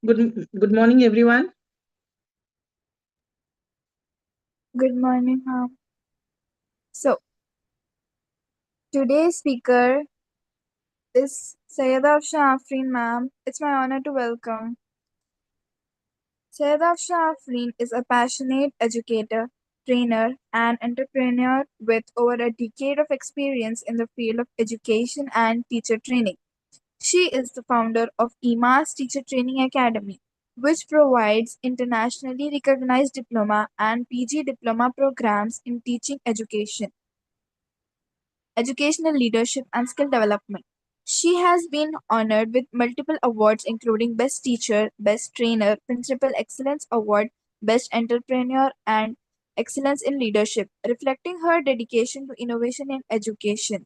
Good morning, everyone. Good morning, ma'am. So, today's speaker is Syeda Afshan, ma'am. It's my honor to welcome. Syeda Afshan is a passionate educator, trainer, and entrepreneur with over a decade of experience in the field of education and teacher training. She is the founder of EMAS Teacher Training Academy, which provides internationally recognized diploma and PG diploma programs in teaching education, educational leadership, and skill development. She has been honored with multiple awards including Best Teacher, Best Trainer, Principal Excellence Award, Best Entrepreneur, and Excellence in Leadership, reflecting her dedication to innovation in education.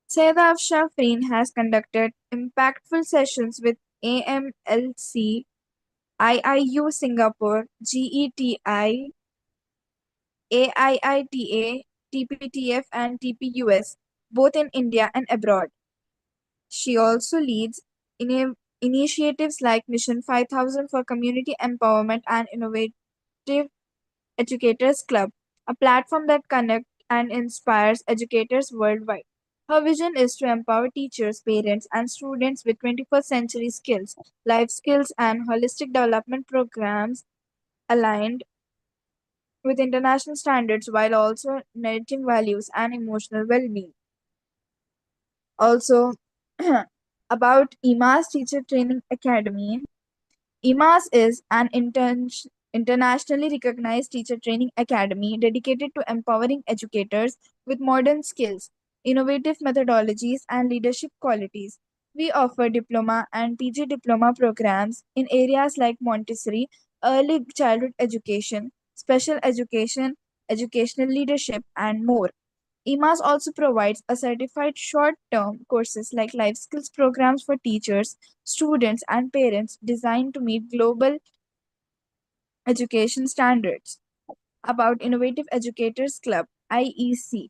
Syeda Afshan has conducted impactful sessions with AMLC, IIU Singapore, GETI, AIITA, TPTF, and TPUS, both in India and abroad. She also leads initiatives like Mission 5000 for community empowerment and Innovative Educators Club, a platform that connects and inspires educators worldwide. Her vision is to empower teachers, parents, and students with 21st century skills, life skills, and holistic development programs aligned with international standards while also nurturing values and emotional well being. Also, about EMAS Teacher Training Academy. EMAS is an internationally recognized teacher training academy dedicated to empowering educators with modern skills, innovative methodologies, and leadership qualities. We offer diploma and PG diploma programs in areas like Montessori, early childhood education, special education, educational leadership, and more. EMAS also provides a certified short-term courses like life skills programs for teachers, students, and parents designed to meet global education standards. About Innovative Educators Club, IEC.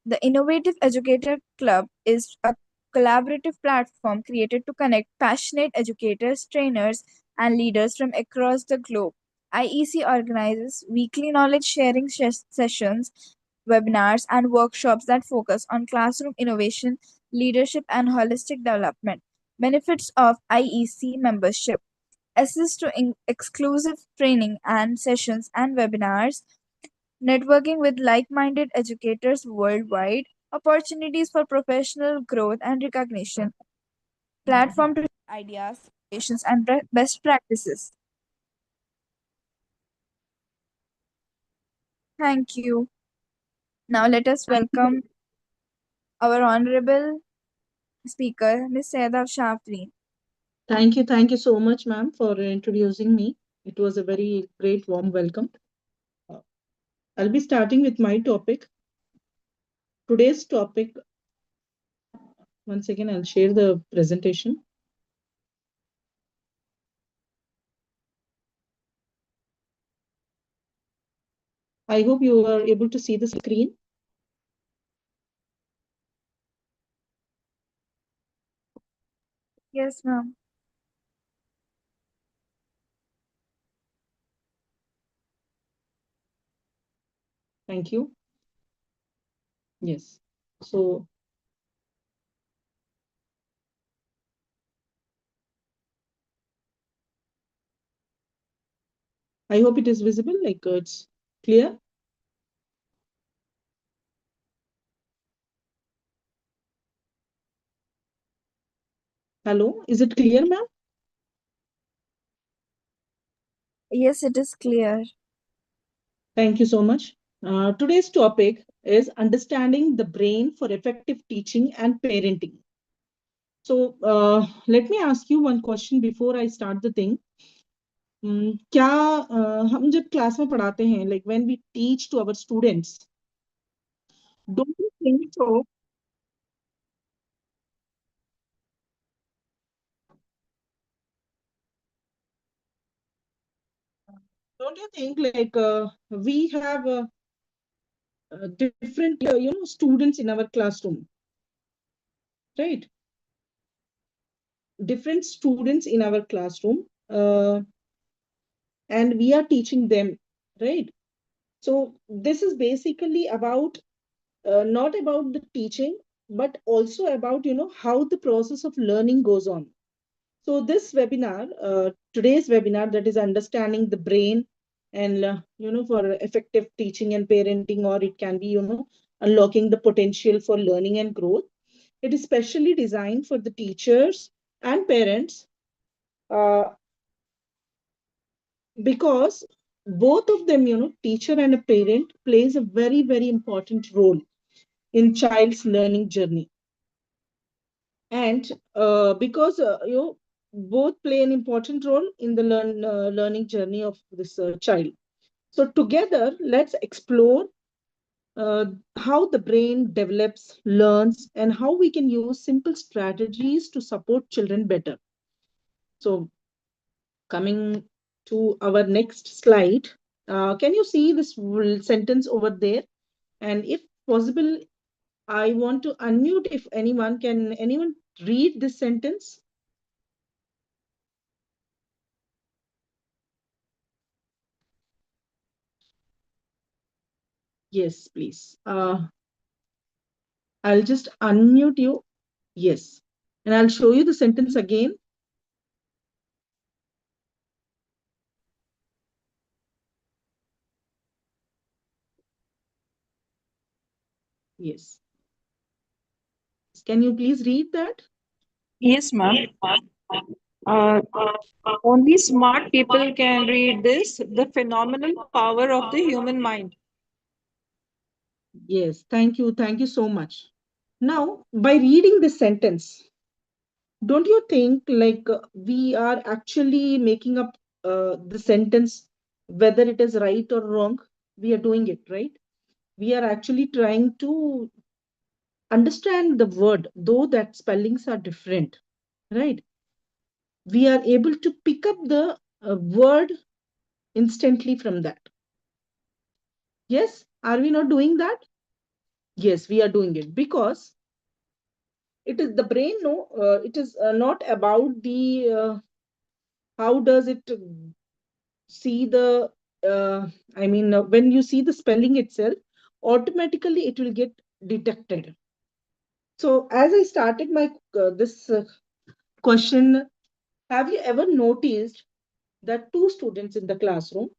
The Innovative Educator Club is a collaborative platform created to connect passionate educators, trainers, and leaders from across the globe. IEC organizes weekly knowledge sharing sessions, webinars, and workshops that focus on classroom innovation, leadership, and holistic development. Benefits of IEC membership: access to exclusive training and sessions and webinars, networking with like minded educators worldwide, opportunities for professional growth and recognition, platform to share ideas, innovations, and best practices. Thank you. Now let us welcome our honorable speaker, Ms. Syeda Shafri. Thank you so much, ma'am, for introducing me. It was a very great, warm welcome. Uh, I'll be starting with my topic. Today's topic, once again, I'll share the presentation. I hope you are able to see the screen. Yes, ma'am. Thank you. Yes. So I hope it is visible, like it's clear. Hello, is it clear, ma'am? Yes, it is clear. Thank you so much. Today's topic is understanding the brain for effective teaching and parenting. So let me ask you one question before I start the thing. क्या हम जब class में पढ़ाते हैं, like when we teach to our students, don't you think so? Don't you think like we have different students in our classroom, right? different students in our classroom, and we are teaching them, right? So this is basically about not about the teaching, but also about how the process of learning goes on. So this webinar, today's webinar, that is understanding the brain, and for effective teaching and parenting, or it can be unlocking the potential for learning and growth. It is specially designed for the teachers and parents, uh, because both of them, teacher and a parent, plays a very, very important role in child's learning journey. And because both play an important role in the learning journey of this child. So together, let's explore uh, how the brain develops, learns, and how we can use simple strategies to support children better. So coming to our next slide, can you see this sentence over there? And if possible, I want to unmute if anyone read this sentence? Yes, please. I'll just unmute you. Yes. And I'll show you the sentence again. Yes. Can you please read that? Yes, ma'am. Uh, Only smart people can read this, the phenomenal power of the human mind. Yes. Thank you. Thank you so much. Now, by reading this sentence, don't you think like we are actually making up the sentence, whether it is right or wrong? We are doing it, right? We are actually trying to understand the word, though that spellings are different, right? We are able to pick up the word instantly from that. Yes, are we not doing that? Yes, we are doing it because it is the brain. No, it is not about the how does it see the. When you see the spelling itself, automatically it will get detected. So, as I started my this question, have you ever noticed that two students in the classroom,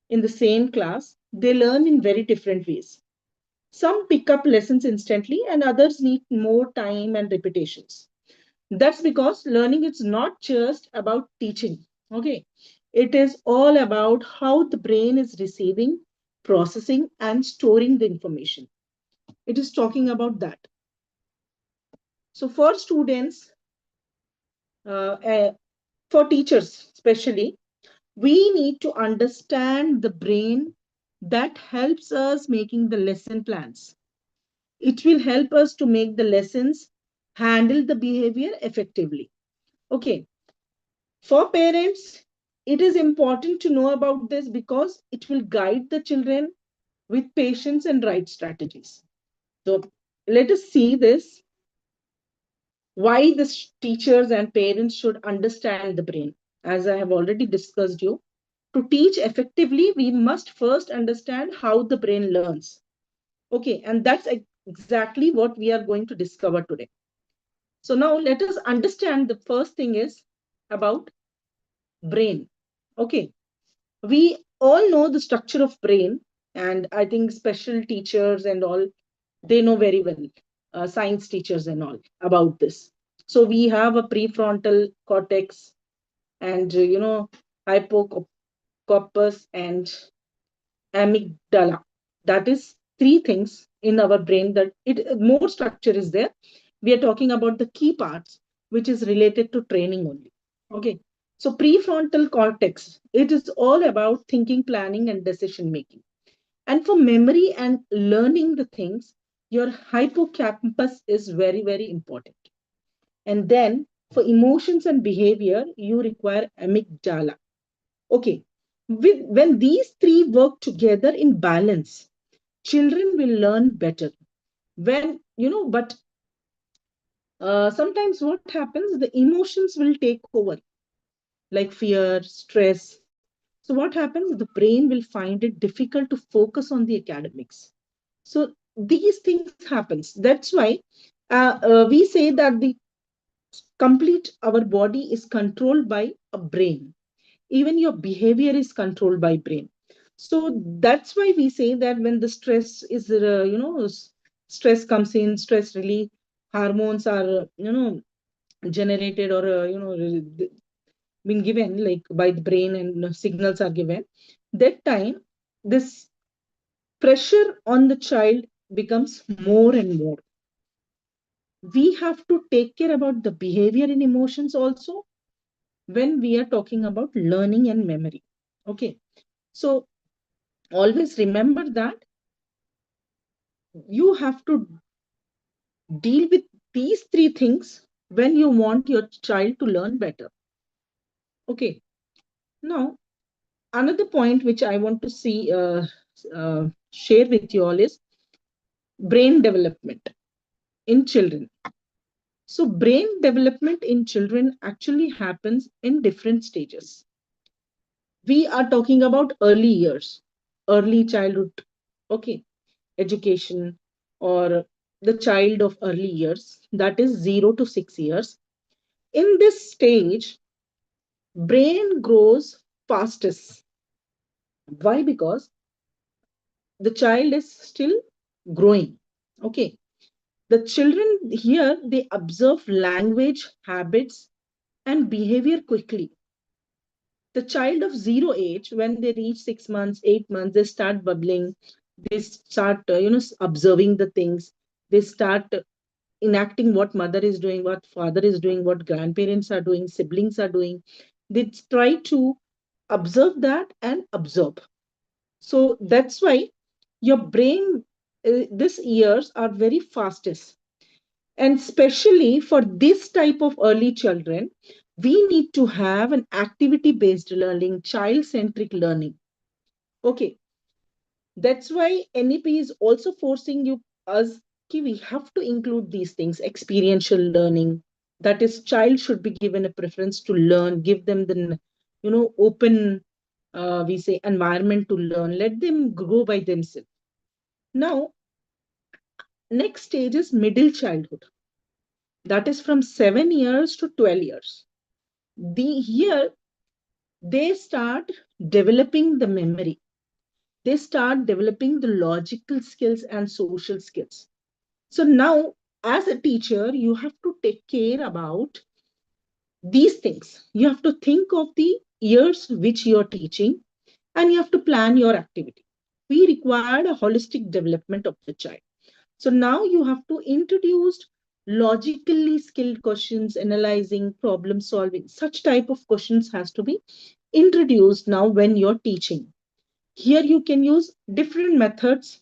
in the same class, they learn in very different ways? Some pick up lessons instantly, and others need more time and repetitions. That's because learning is not just about teaching. Okay. It is all about how the brain is receiving, processing, and storing the information. It is talking about that. So, for students, for teachers especially, we need to understand the brain that helps us making the lesson plans. It will help us to make the lessons, handle the behavior effectively. Okay. For parents, it is important to know about this because it will guide the children with patience and right strategies. So let us see this, why the teachers and parents should understand the brain. As I have already discussed you, to teach effectively, we must first understand how the brain learns. Okay, and that's exactly what we are going to discover today. So now let us understand, the first thing is about brain. Okay, we all know the structure of brain, and I think special teachers and all, they know very well, science teachers and all, about this. So we have a prefrontal cortex, and hippocampus and amygdala. That is three things in our brain, that it more structure is there. We are talking about the key parts, which is related to training only. Okay. So prefrontal cortex, it is all about thinking, planning, and decision making. And for memory and learning the things, your hippocampus is very, very important. And then for emotions and behavior, you require amygdala. Okay. When these three work together in balance, children will learn better. When, but Sometimes what happens, the emotions will take over, like fear, stress. So what happens, the brain will find it difficult to focus on the academics. So these things happens. That's why we say that the complete our body is controlled by a brain. Even your behavior is controlled by brain. So that's why we say that when the stress is stress comes in, stress relief hormones are generated, or been given like by the brain, and signals are given, that time this pressure on the child becomes more and more. We have to take care about the behavior and emotions also when we are talking about learning and memory. Okay, so always remember that you have to deal with these three things when you want your child to learn better. Okay, now another point which I want to see share with you all is brain development in children. So brain development in children actually happens in different stages. We are talking about early years, early childhood, okay, education, or the child of early years, that is 0 to 6 years. In this stage, brain grows fastest. Why? Because the child is still growing. Okay. The children here, they observe language, habits, and behavior quickly. The child of 0 age, when they reach 6 months, 8 months, they start bubbling, they start observing the things, they start enacting what mother is doing, what father is doing, what grandparents are doing, siblings are doing. They try to observe that and absorb. So that's why your brain, these years are very fastest. And especially for this type of early children, we need to have an activity based learning, child centric learning. Okay, that's why NEP is also forcing you us we have to include these things, experiential learning. That is, child should be given a preference to learn, give them the open we say environment to learn, let them grow by themselves. Now, next stage is middle childhood. That is from 7 years to 12 years. Here they start developing the memory, they start developing the logical skills and social skills. So now, as a teacher, you have to take care about these things. You have to think of the years which you're teaching, and you have to plan your activity. We required a holistic development of the child. So now you have to introduce logically skilled questions, analyzing, problem solving. Such type of questions has to be introduced now when you're teaching. Here you can use different methods.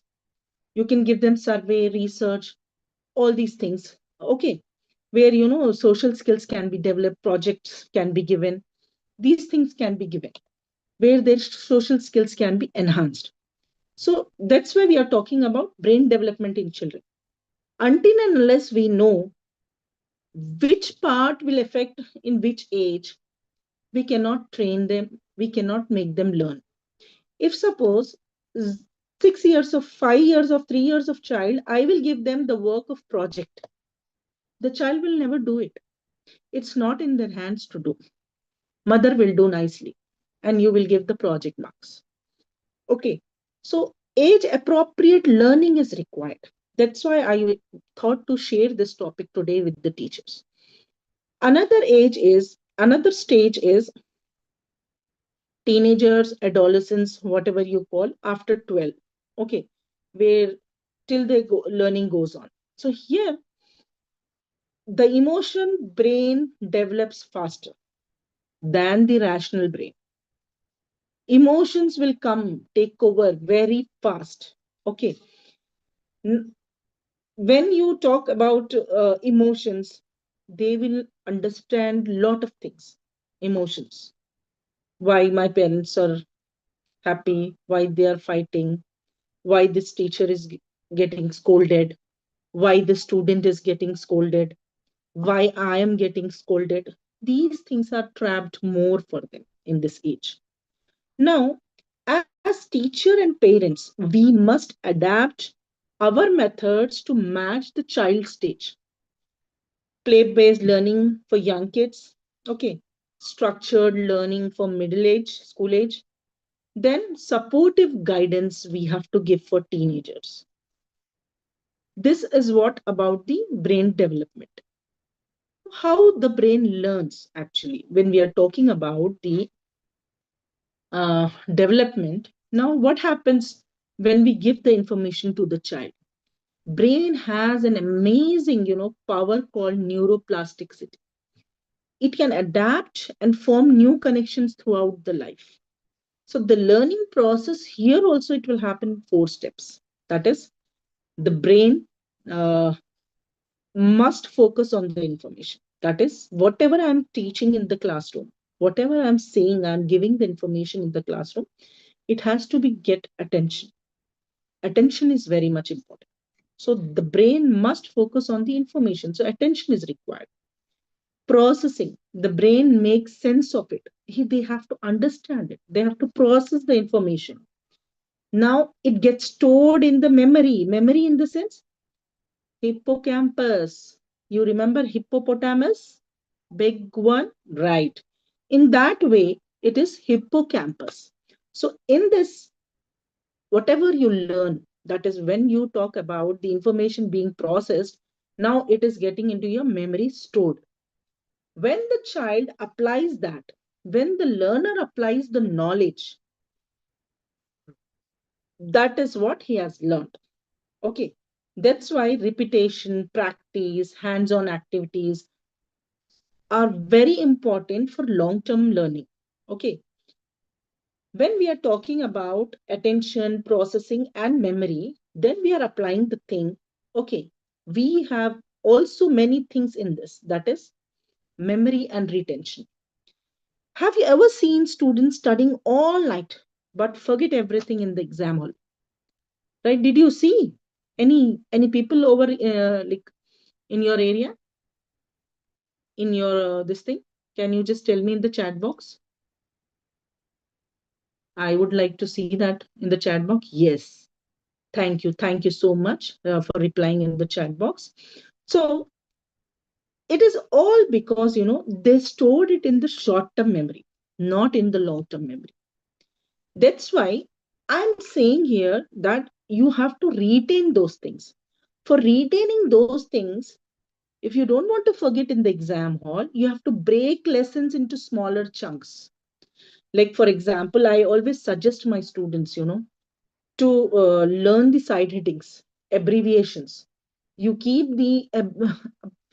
You can give them survey, research, all these things. Okay, where social skills can be developed, projects can be given. These things can be given where their social skills can be enhanced. So that's why we are talking about brain development in children. Until and unless we know which part will affect in which age, we cannot train them, we cannot make them learn. If suppose 6 years of 5 years of 3 years of child, I will give them the work of project. The child will never do it. It's not in their hands to do. Mother will do nicely, and you will give the project marks. Okay. So age appropriate learning is required. That's why I thought to share this topic today with the teachers. Another stage is teenagers, adolescents, whatever you call, after 12. Okay, where till learning goes on. So here the emotion brain develops faster than the rational brain. Emotions will come, take over very fast. Okay. When you talk about emotions, they will understand lot of things. Emotions, why my parents are happy, why they are fighting, why this teacher is getting scolded, why the student is getting scolded, why I am getting scolded. These things are trapped more for them in this age. Now, as teacher and parents, we must adapt our methods to match the child's stage. Play-based learning for young kids, okay, structured learning for middle age, school age, then supportive guidance we have to give for teenagers. This is what about the brain development. How the brain learns actually when we are talking about the development. Now, what happens when we give the information to the child? Brain has an amazing, power called neuroplasticity. It can adapt and form new connections throughout the life. So the learning process here also it will happen in four steps. That is, the brain uh, must focus on the information. That is, whatever I'm teaching in the classroom, whatever I'm saying, I'm giving the information in the classroom, it has to be get attention. Attention is very much important. So the brain must focus on the information. So attention is required. Processing, the brain makes sense of it. They have to understand it. They have to process the information. Now it gets stored in the memory. Memory in the sense, hippocampus. You remember hippopotamus? Big one, right? In that way, it is hippocampus. So in this, whatever you learn, that is when you talk about the information being processed, now it is getting into your memory stored. When the child applies that, when the learner applies the knowledge, that is what he has learned. Okay. That's why repetition, practice, hands-on activities are very important for long-term learning. Okay. When we are talking about attention, processing, and memory, then we are applying the thing. Okay. We have also many things in this. That is memory and retention. Have you ever seen students studying all night but forget everything in the exam hall? Right? Did you see any people over like in your area, in your this thing? Can you just tell me in the chat box? I would like to see that in the chat box. Yes. Thank you. Thank you so much for replying in the chat box. So it is all because they stored it in the short term memory, not in the long term memory. That's why I'm saying here that you have to retain those things. For retaining those things, if you don't want to forget in the exam hall, you have to break lessons into smaller chunks. Like, for example, I always suggest my students, to learn the side headings, abbreviations. You keep the,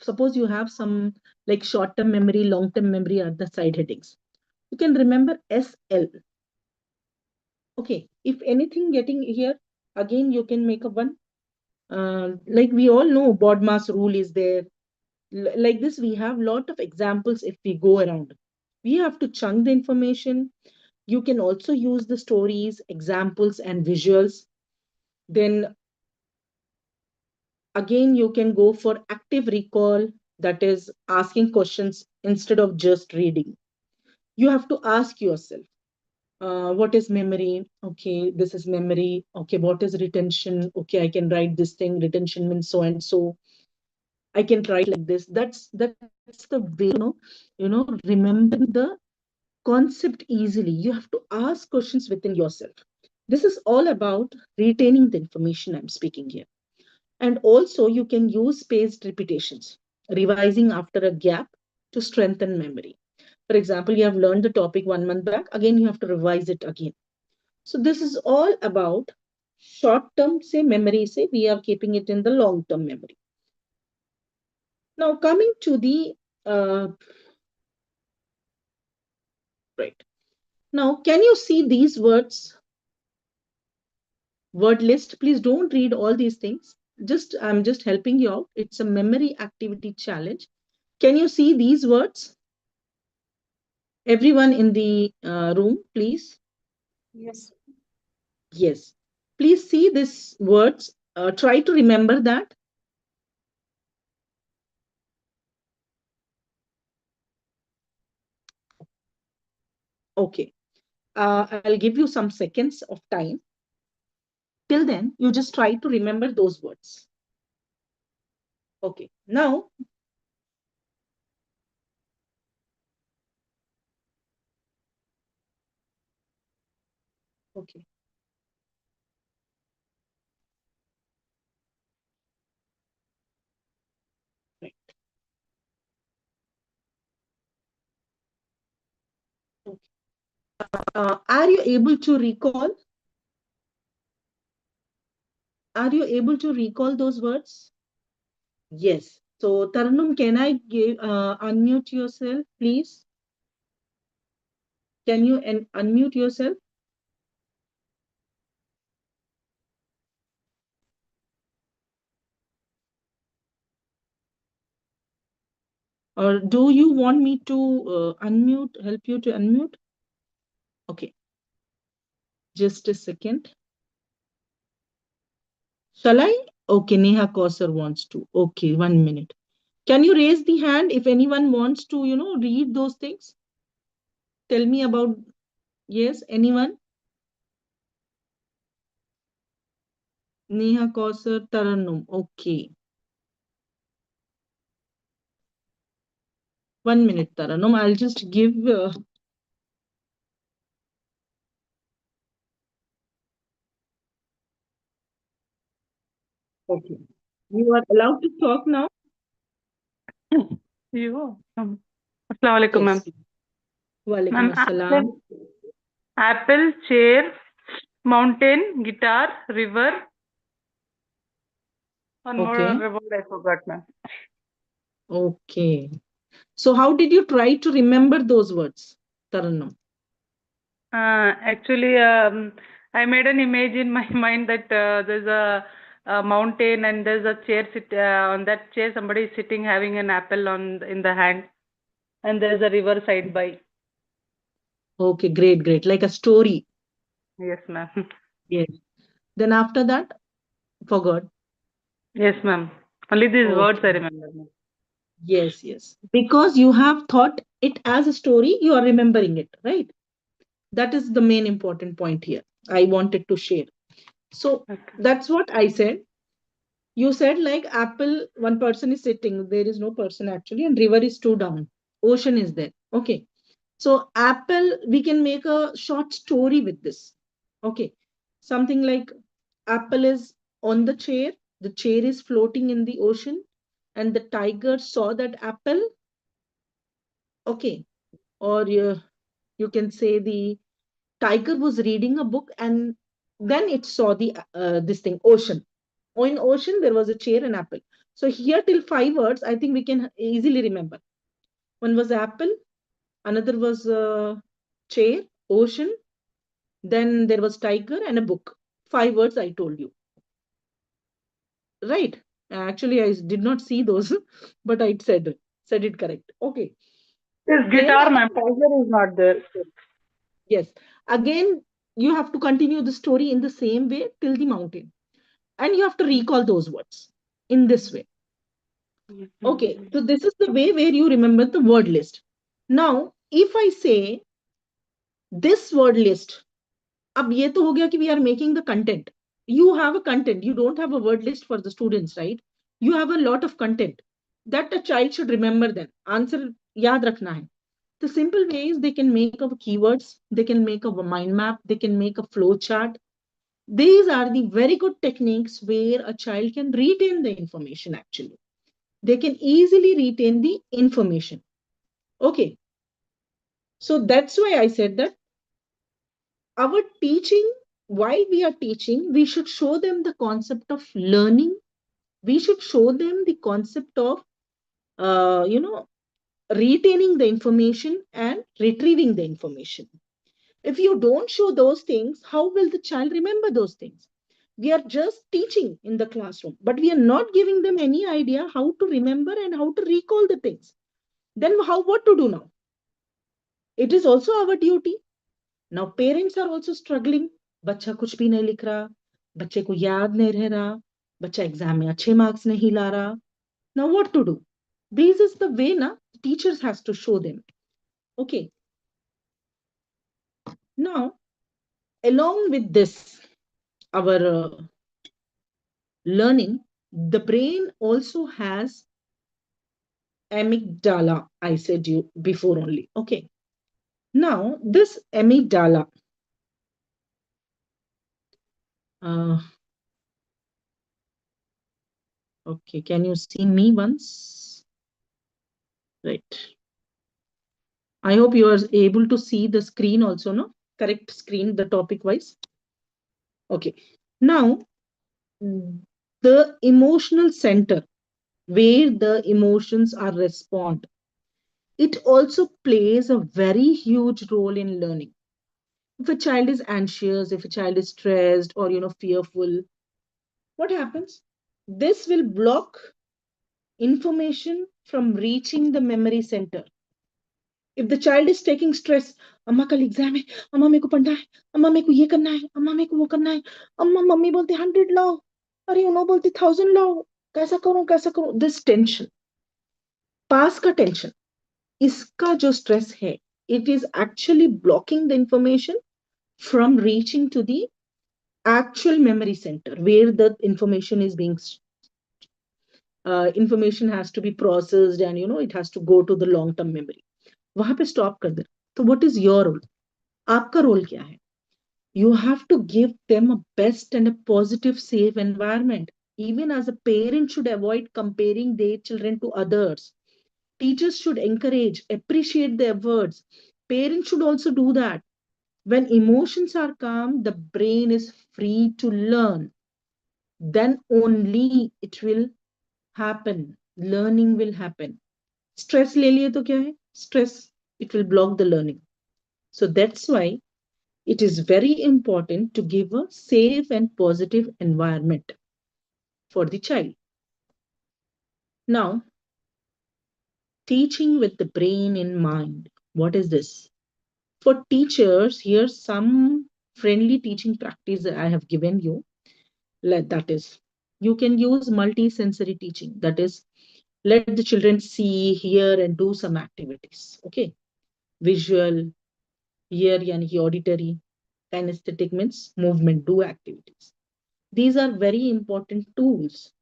suppose you have some like short term memory, long term memory are the side headings. You can remember SL. Okay, if anything getting here, again, you can make a one. Like we all know, BODMAS rule is there. Like this, we have lot of examples if we go around. We have to chunk the information. You can also use the stories, examples, and visuals. Then again, you can go for active recall, that is asking questions instead of just reading. You have to ask yourself, what is memory? Okay, this is memory. Okay, what is retention? Okay, I can write this thing. Retention means so and so. I can write like this. That's the way, remembering the concept easily. You have to ask questions within yourself. This is all about retaining the information I'm speaking here. And also, you can use spaced repetitions, revising after a gap to strengthen memory. For example, you have learned the topic 1 month back, again, you have to revise it again. So, this is all about short term, say, memory, say, we are keeping it in the long term memory. Now, coming to the right. Now, can you see these words? Word list. Please don't read all these things. I'm just helping you out. It's a memory activity challenge. Can you see these words? Everyone in the room, please. Yes. Yes. Please see these words. Try to remember that. Okay. I'll give you some seconds of time. Till then, you just try to remember those words. Okay. Now, okay. Right. Okay. Are you able to recall? Are you able to recall those words? Yes. So, Tarannum, can I unmute yourself, please? Can you unmute yourself? Or do you want me to unmute, help you to unmute? Okay. Just a second. Shall I? Okay, Neha Kausar wants to. Okay, 1 minute. Can you raise the hand if anyone wants to, read those things? Tell me about, yes, anyone? Neha Kausar Tarannum. Okay. 1 minute, Tarannum. I'll just give. Okay. You are allowed to talk now? You. Assalamu alaikum, ma'am. Yes. Walaikum Ma'am, assalam. apple, chair, mountain, guitar, river. One more Okay. word I forgot, ma'am. Okay. So how did you try to remember those words, Tarannum? Actually, I made an image in my mind that there's a mountain and there's a chair on that chair somebody is sitting having an apple in the hand, and there's a river side by. Okay, great, great. Like a story. Yes, ma'am. Yes. Then after that, forgot. Yes, ma'am. Only these words I Okay. remember, ma'am. Yes, yes. Because you have thought it as a story, you are remembering it, right? That is the main important point here. I wanted to share. So Okay. that's what I said. You said like apple, one person is sitting, there is no person actually, and river is two down. Ocean is there. Okay. So apple, we can make a short story with this. Okay. Something like apple is on the chair is floating in the ocean, and the tiger saw that apple. Okay. Or you can say the tiger was reading a book and then it saw the this thing, ocean. In ocean, there was a chair and apple. So here till 5 words, I think we can easily remember. One was apple, another was chair, ocean, then there was tiger and a book. 5 words I told you. Right. Actually, I did not see those, but I said it correct. Okay. This Then, guitar, ma'am. Tiger is not there. yes, again, you have to continue the story in the same way till the mountain. And you have to recall those words in this way. Okay, so this is the way where you remember the word list. Now, if I say this word list, अब ये तो हो गया कि we are making the content. You have a content. You don't have a word list for the students, right? You have a lot of content that a child should remember them. Answer याद रखना है. The simple way is they can make up keywords, they can make up a mind map, they can make a flow chart. These are the very good techniques where a child can retain the information actually. They can easily retain the information. Okay. So that's why I said that our teaching, while we are teaching, we should show them the concept of learning. We should show them the concept of, retaining the information and retrieving the information. If you don't show those things, how will the child remember those things? We are just teaching in the classroom, but we are not giving them any idea how to remember and how to recall the things. Then what to do now? It is also our duty. Now parents are also struggling. बच्चा कुछ भी नहीं लिख रहा, बच्चे को याद नहीं रह रहा, बच्चा एग्जाम में अच्छे मार्क्स नहीं ला रहा. Now what to do? This is the way na teachers has to show them. Okay. Now, along with this, our learning, the brain also has amygdala. I said you before only. Okay. Now, this amygdala, okay, can you see me once? Right. I hope you are able to see the screen also, no? Correct screen, the topic wise. Okay. Now, the emotional center, where the emotions are respond, it also plays a very huge role in learning. If a child is anxious, if a child is stressed or fearful, what happens? This will block information from reaching the memory center. If the child is taking stress, अम्मा कल exam है, अम्मा मेरे को पढ़ना है, अम्मा मेरे को ये करना है, अम्मा मेरे को वो करना है, अम्मा मम्मी बोलती 100 लाओ, अरे उन्होंने बोलती 1000 लाओ, कैसा करूं, दिस टेंशन, पास का टेंशन, इसका जो स्ट्रेस है, it is actually blocking the information from reaching to the actual memory center where the information has to be processed, and it has to go to the long term memory. वहां पे stop कर दे. तो what is your role? आपका role क्या है? You have to give them a best and a positive safe environment. Even as a parent should avoid comparing their children to others. Teachers should encourage, appreciate their efforts. Parents should also do that. When emotions are calm, the brain is free to learn. Then only it will happen. Learning will happen. Stress ले लिए तो क्या है? Stress, it will block the learning. So that's why it is very important to give a safe and positive environment for the child. Now, teaching with the brain in mind. What is this? For teachers, here's some friendly teaching practice that I have given you. That is, you can use multi-sensory teaching. That is, let the children see, hear, and do some activities. Okay. Visual, hear, yani auditory, kinesthetic means movement, do activities. These are very important tools.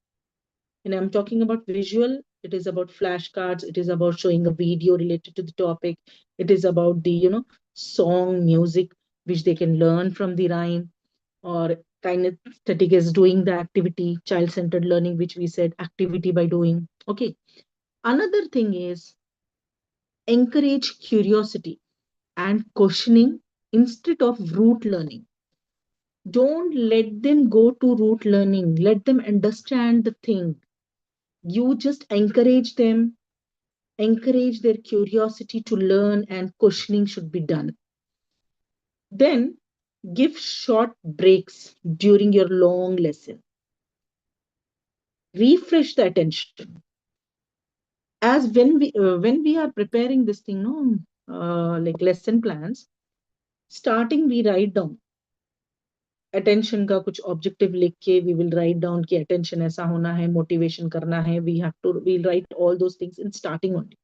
And I'm talking about visual, it is about flashcards, it is about showing a video related to the topic, it is about the song, music, which they can learn from the rhyme, or kinesthetic is doing the activity, child-centered learning, which we said activity by doing. Okay. Another thing is encourage curiosity and questioning instead of rote learning. Don't let them go to rote learning. Let them understand the thing. You just encourage them, encourage their curiosity to learn, and questioning should be done. Then give short breaks during your long lesson. Refresh the attention. As when we are preparing this thing, no, like lesson plans, starting we write down attention का कुछ objective लिख के we will write down कि attention ऐसा होना है, motivation करना है, we'll write all those things in starting only.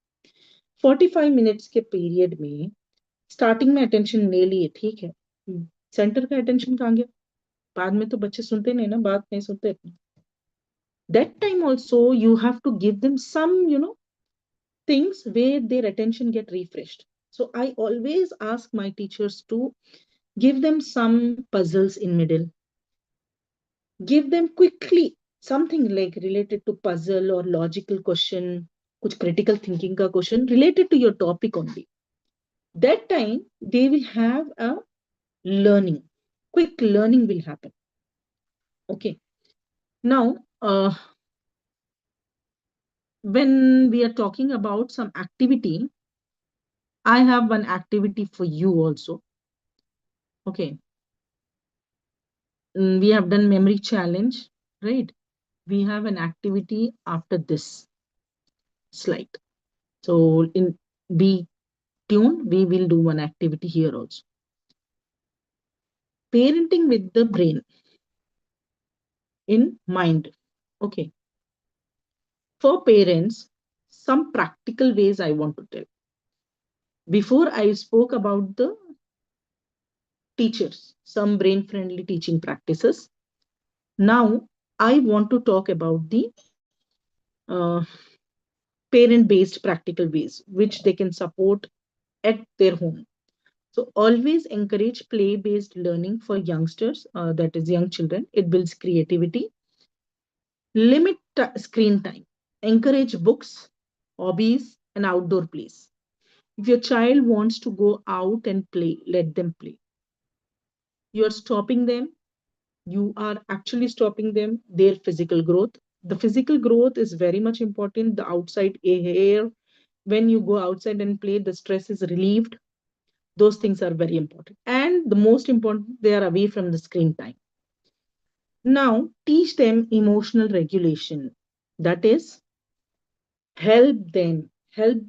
45 minutes के period में starting में attention ले लिए, ठीक है, center का attention कहाँ गया? बाद में तो बच्चे सुनते नहीं ना, बात नहीं सुनते अपनी. That time also you have to give them some things where their attention get refreshed. So I always ask my teachers to give them some puzzles in middle. Give them quickly something like related to puzzle or logical question, kuch critical thinking ka question related to your topic only. That time they will have a learning. Quick learning will happen. Okay. Now, when we are talking about some activity, I have one activity for you also. Okay. We have done memory challenge, right? We have an activity after this slide. So be tuned, we will do one activity here also. Parenting with the brain in mind. Okay. For parents, some practical ways I want to tell. Before I spoke about the teachers, some brain-friendly teaching practices. Now, I want to talk about the uh, parent-based practical ways which they can support at their home. So always encourage play-based learning for youngsters, that is young children. It builds creativity. Limit screen time. Encourage books, hobbies, and outdoor plays. If your child wants to go out and play, let them play. You are stopping them. You are actually stopping them, their physical growth. The physical growth is very much important. The outside air, when you go outside and play, the stress is relieved. Those things are very important. And the most important, they are away from the screen time. Now, teach them emotional regulation. That is, help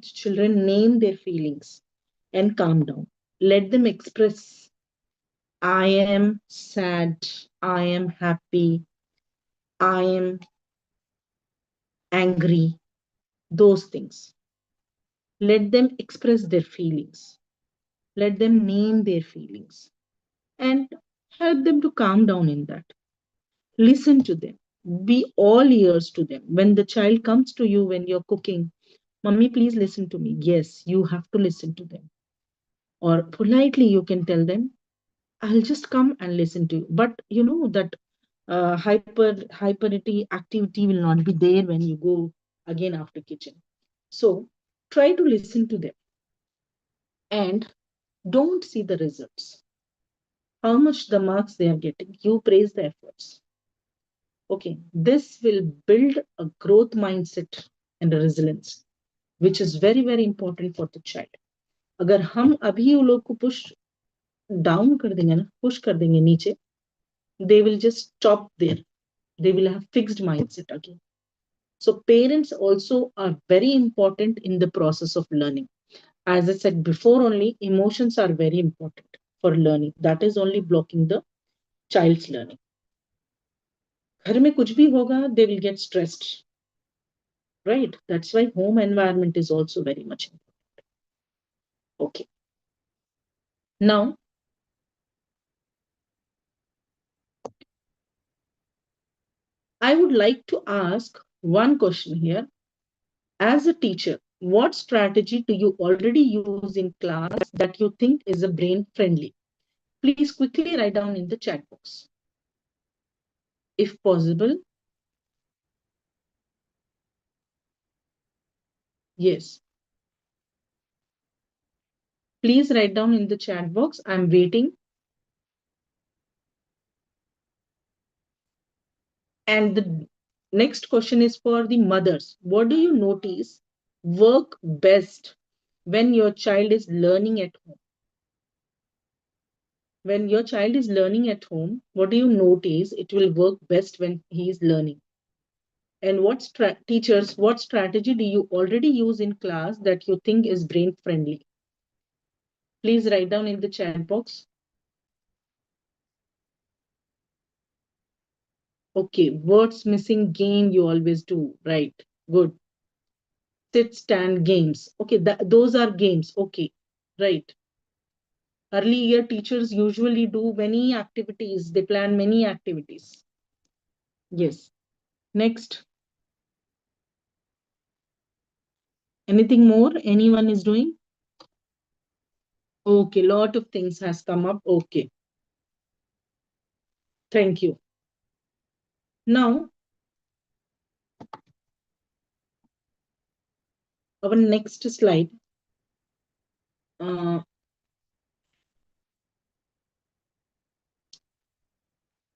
children name their feelings and calm down. Let them express, I am sad, I am happy, I am angry, those things. Let them express their feelings. Let them name their feelings and help them to calm down in that. Listen to them. Be all ears to them. When the child comes to you when you're cooking, Mummy, please listen to me. Yes, you have to listen to them. Or politely, you can tell them, I'll just come and listen to you. But you know that hyperity activity will not be there when you go again after kitchen. So try to listen to them and don't see the results. How much the marks they are getting. You praise the efforts. Okay, this will build a growth mindset and a resilience, which is very, very important for the child. अगर हम अभी वो लोग को push down कर देंगे ना, push कर देंगे नीचे, they will just stop there. They will have fixed mindset again. So parents also are very important in the process of learning. As I said before, only emotions are very important for learning. That is only blocking the child's learning. घर में कुछ भी होगा, they will get stressed, right? That's why home environment is also very much important. Okay. Now, I would like to ask one question here. As a teacher, what strategy do you already use in class that you think is a brain friendly? Please quickly write down in the chat box. If possible. Yes. Please write down in the chat box. I'm waiting. And the next question is for the mothers. What do you notice work best when your child is learning at home? When your child is learning at home, what do you notice it will work best when he is learning? And what teachers, what strategy do you already use in class that you think is brain friendly? Please write down in the chat box. Okay, words missing game you always do, right? Good. Sit, stand, games. Okay, those are games. Okay, right. Early year teachers usually do many activities. They plan many activities. Yes. Next. Anything more anyone is doing? Okay, lot of things has come up. Okay. Thank you. Now, our next slide.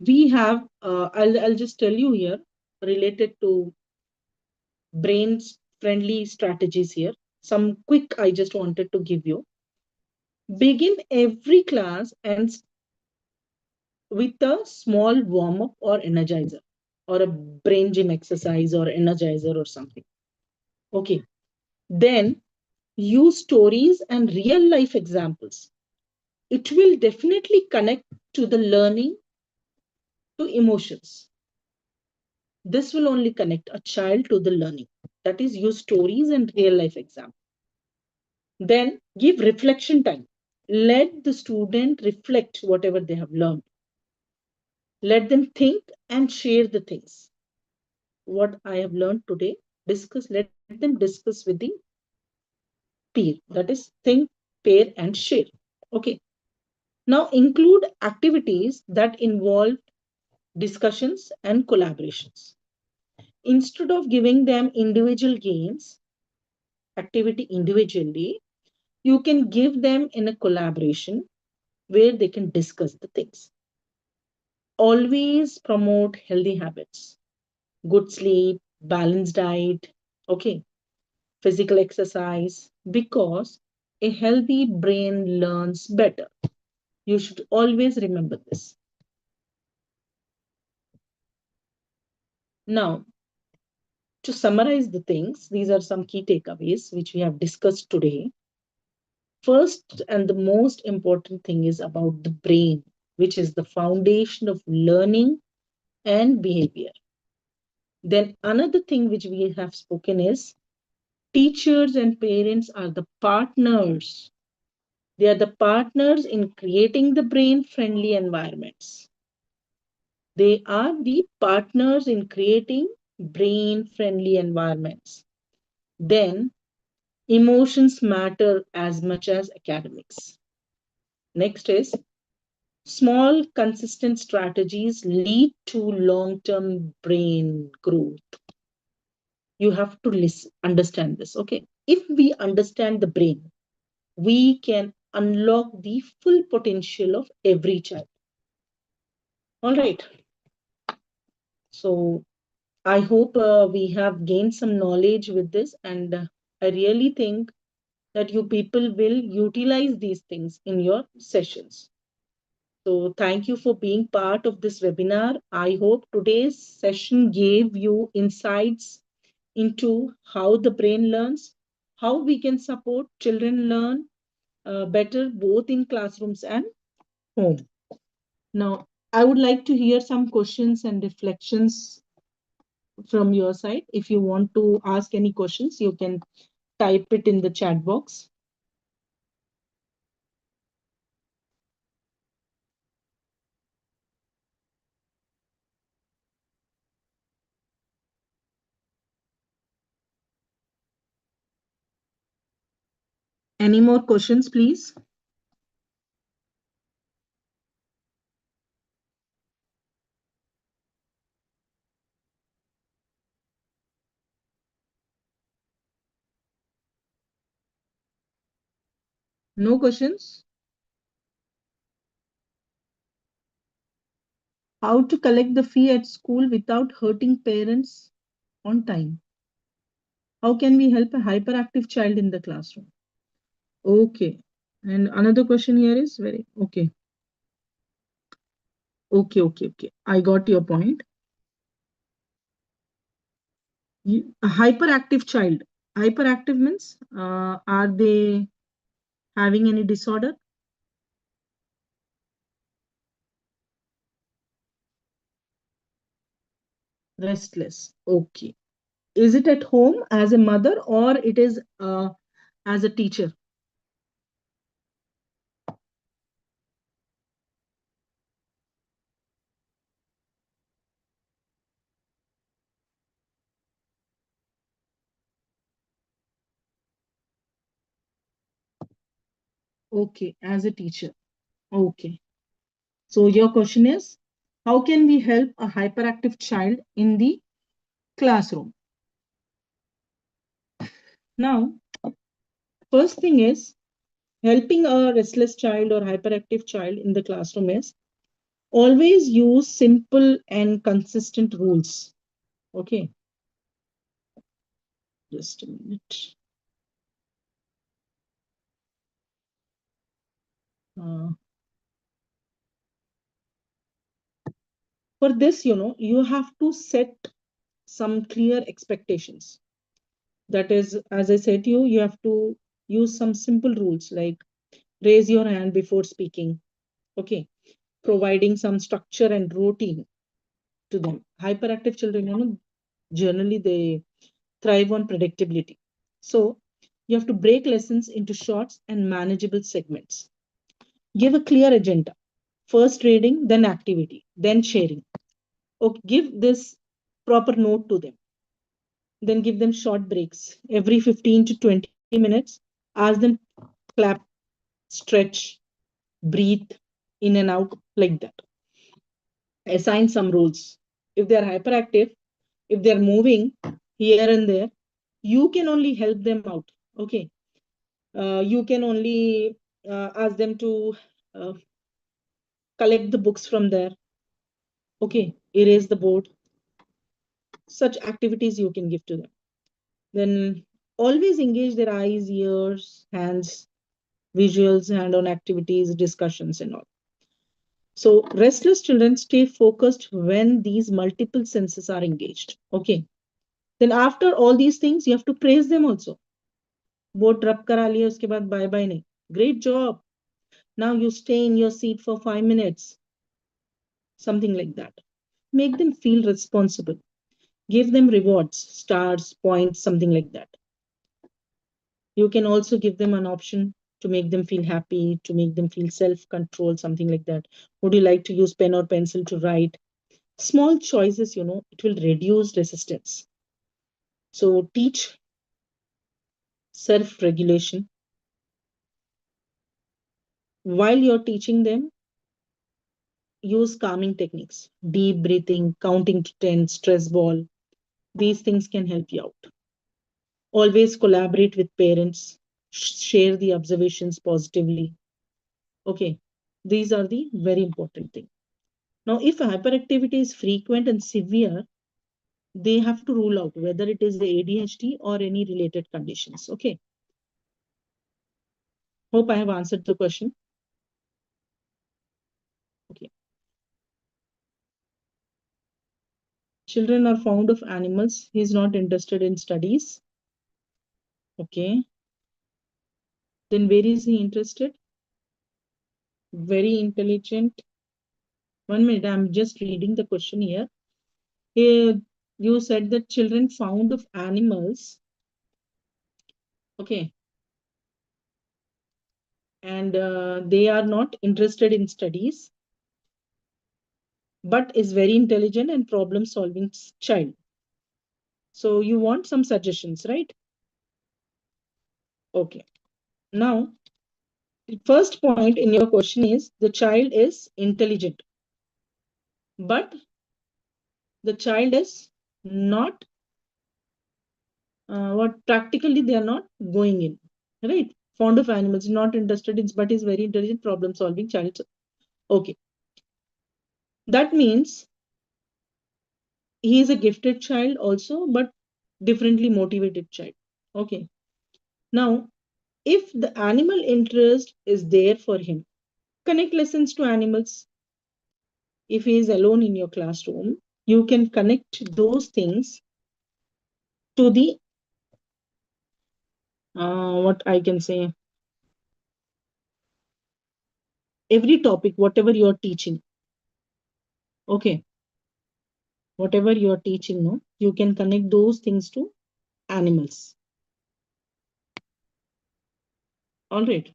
We have, I'll just tell you here, related to brains friendly strategies here. Some quick I just wanted to give you. Begin every class and with a small warm-up or energizer or a brain gym exercise or energizer or something. Okay. Then use stories and real life examples. It will definitely connect to the learning to emotions. This will only connect a child to the learning. That is, use stories and real life examples. Then give reflection time. let the student reflect whatever they have learned. Let them think and share the things. What I have learned today, let them discuss with the peer. That is, think, pair, and share. Okay. Now include activities that involve discussions and collaborations. Instead of giving them individual games, activity individually, you can give them in a collaboration where they can discuss the things. Always promote healthy habits, good sleep, balanced diet, okay, physical exercise, because a healthy brain learns better. You should always remember this. Now, to summarize the things, these are some key takeaways which we have discussed today. First and the most important thing is about the brain, which is the foundation of learning and behavior. Then another thing which we have spoken is teachers and parents are the partners. They are the partners in creating the brain-friendly environments. They are the partners in creating brain-friendly environments. Then emotions matter as much as academics. Next is small, consistent strategies lead to long-term brain growth. You have to understand this, okay? If we understand the brain, we can unlock the full potential of every child. All right. So I hope we have gained some knowledge with this, and I really think that you people will utilize these things in your sessions. So thank you for being part of this webinar. I hope today's session gave you insights into how the brain learns, how we can support children learn better both in classrooms and home. Now, I would like to hear some questions and reflections from your side. If you want to ask any questions, you can type it in the chat box. Any more questions, please? No questions? How to collect the fee at school without hurting parents on time? How can we help a hyperactive child in the classroom? Okay. And another question here is very okay. Okay. I got your point. A hyperactive child. Hyperactive means are they having any disorder? Restless. Okay. Is it at home as a mother or it is as a teacher? Okay, as a teacher. Okay. So your question is, how can we help a hyperactive child in the classroom? Now, first thing is, helping a restless child or hyperactive child in the classroom is always use simple and consistent rules. Okay. Just a minute. For this, you have to set some clear expectations. That is, as I said to you, you have to use some simple rules like raise your hand before speaking. Okay. Providing some structure and routine to them. Hyperactive children, generally they thrive on predictability. So you have to break lessons into short and manageable segments. Give a clear agenda. First reading, then activity, then sharing. Okay, give this proper note to them. Then give them short breaks every 15 to 20 minutes. Ask them clap, stretch, breathe in and out like that. Assign some rules. If they are hyperactive, if they are moving here and there, you can only help them out. Okay. You can only ask them to uh, collect the books from there. Okay. Erase the board. Such activities you can give to them. Then always engage their eyes, ears, hands, visuals, hand-on activities, discussions, and all. So restless children stay focused when these multiple senses are engaged. Okay. Then after all these things, you have to praise them also. Board रब करा लिया उसके बाद bye bye नहीं. Great job. Now you stay in your seat for 5 minutes. Something like that. Make them feel responsible. Give them rewards, stars, points, something like that. You can also give them an option to make them feel happy, to make them feel self-control, something like that. Would you like to use pen or pencil to write? Small choices, it will reduce resistance. So teach self-regulation. While you're teaching them, use calming techniques, deep breathing, counting to 10, stress ball. These things can help you out. Always collaborate with parents, share the observations positively. Okay, these are the very important thing. Now, if hyperactivity is frequent and severe, they have to rule out whether it is the ADHD or any related conditions. Okay. Hope I have answered the question. Okay. Children are fond of animals. He is not interested in studies. Okay. Then where is he interested? Very intelligent. 1 minute, I'm just reading the question here. Here, you said that children fond of animals. Okay. And they are not interested in studies, but is very intelligent and problem-solving child. So you want some suggestions, right? Okay. Now, the first point in your question is the child is intelligent, but the child is not what practically they are not going in, right? Fond of animals, not interested in, but is very intelligent, problem-solving child. Okay. That means he is a gifted child also, but differently motivated child. Okay. Now, if the animal interest is there for him, connect lessons to animals. If he is alone in your classroom, you can connect those things to the, what I can say, every topic, whatever you're teaching. Okay. Whatever you're teaching, no, you can connect those things to animals. All right.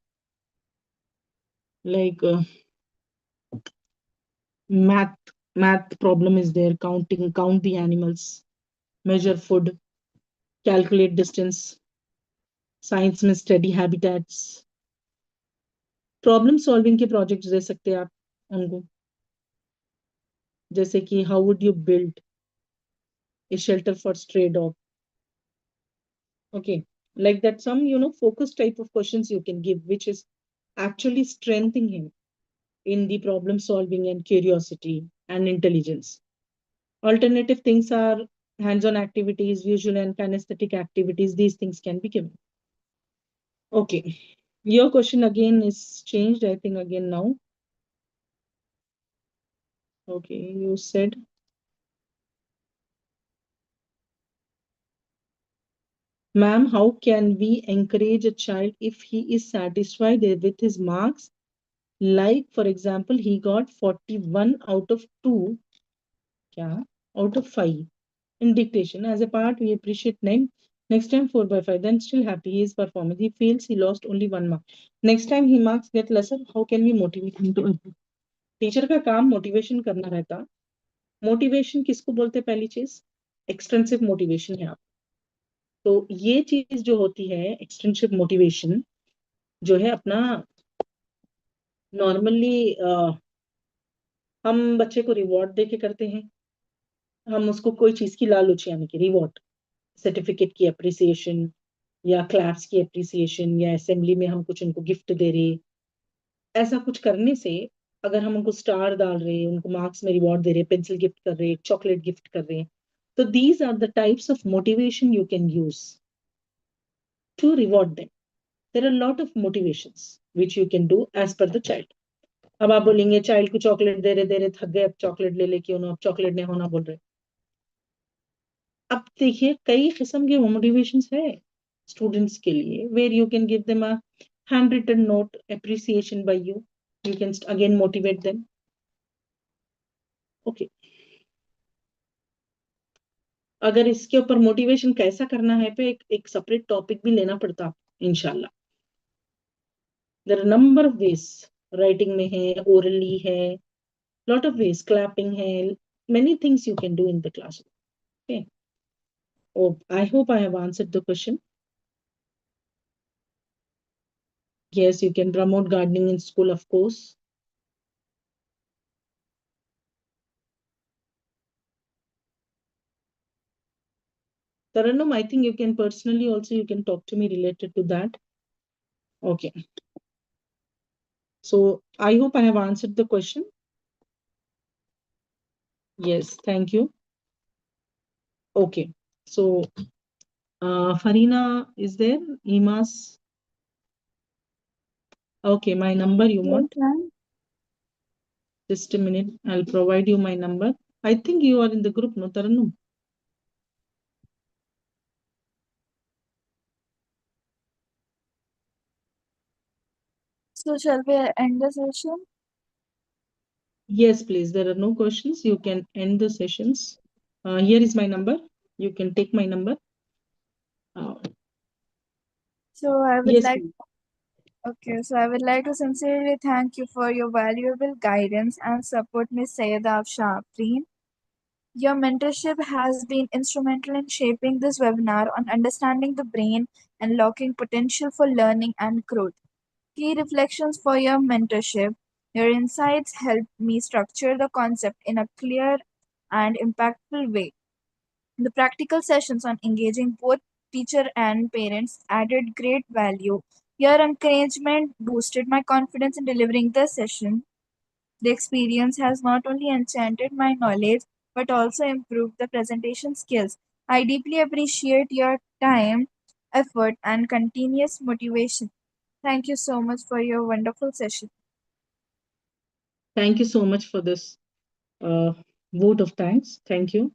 Like math problem is there, count the animals, measure food, calculate distance. Science में study habitats. Problem solving के projects दे सकते हैं आप उनको, जैसे कि how would you build a shelter for stray dog. Okay, like that, some focus type of questions you can give, which is actually strengthening him in the problem solving and curiosity and intelligence. Alternative things are hands-on activities, visual and kinesthetic activities. These things can be given. Okay, your question again is changed, I think, again now. Okay, you said ma'am, how can we encourage a child if he is satisfied with his marks? Like, for example, he got 41 out of 2, out of 5 in dictation. As a part, we appreciate 9. Next time 4 by 5, then still happy. He is performing. He feels he lost only 1 mark. Next time he marks get lesser. How can we motivate him to improve? Teacher का काम motivation करना रहता. Motivation किसको बोलते हैं? पहली चीज extensive motivation है. आप तो ये चीज जो होती है एक्सटेंसिव मोटिवेशन जो है अपना नॉर्मली हम बच्चे को रिवॉर्ड देके करते हैं. हम उसको कोई चीज की लालच यानी कि रिवॉर्ड, सर्टिफिकेट की अप्रिसिएशन या क्लास की अप्रिसिएशन या असेंबली में हम कुछ उनको गिफ्ट दे रहे, ऐसा कुछ करने से अगर हम उनको स्टार डाल रहे, उनको मार्क्स में रिवॉर्ड दे रहे, पेंसिल गिफ्ट कर रहे, चॉकलेट गिफ्ट कर रहे, तो these are the types of motivation you can use to reward them. There are lot of motivations which you can do as per the child. अब आप बोलेंगे चाइल्ड को चॉकलेट दे रहे थक गए, अब चॉकलेट ले लेके उन्होंने अब चॉकलेट नहीं होना बोल रहे. अब देखिए कई किस्म के मोटिवेशंस है स्टूडेंट्स के लिए, where you can give them a handwritten note appreciation by you. You can again motivate them. Okay. अगर इसके ऊपर मोटिवेशन कैसा करना है पे एक सेपरेट टॉपिक भी लेना पड़ता इंशाल्लाह. There are number of ways. Writing में है, ओरली है, लॉट ऑफ वेज, क्लैपिंग है, many things you can do in the classroom. Okay. Oh, I hope I have answered the question. Yes, you can promote gardening in school, of course. Taranum, I think you can personally also, you can talk to me related to that. Okay. So I hope I have answered the question. Yes, thank you. Okay. So Farina is there? EMAS? Okay, my number you want? Just a minute. I'll provide you my number. I think you are in the group, no, Taranum? So shall we end the session? Yes, please. There are no questions. You can end the sessions. Here is my number. You can take my number. So I would Yes, like please. Okay, so I would like to sincerely thank you for your valuable guidance and support, Ms. Syeda Afshan. Your mentorship has been instrumental in shaping this webinar on understanding the brain and unlocking potential for learning and growth. Key reflections for your mentorship. Your insights helped me structure the concept in a clear and impactful way. The practical sessions on engaging both teacher and parents added great value. Your encouragement boosted my confidence in delivering the session. The experience has not only enchanted my knowledge but also improved the presentation skills. I deeply appreciate your time, effort, and continuous motivation. Thank you so much for your wonderful session. Thank you so much for this vote of thanks. Thank you.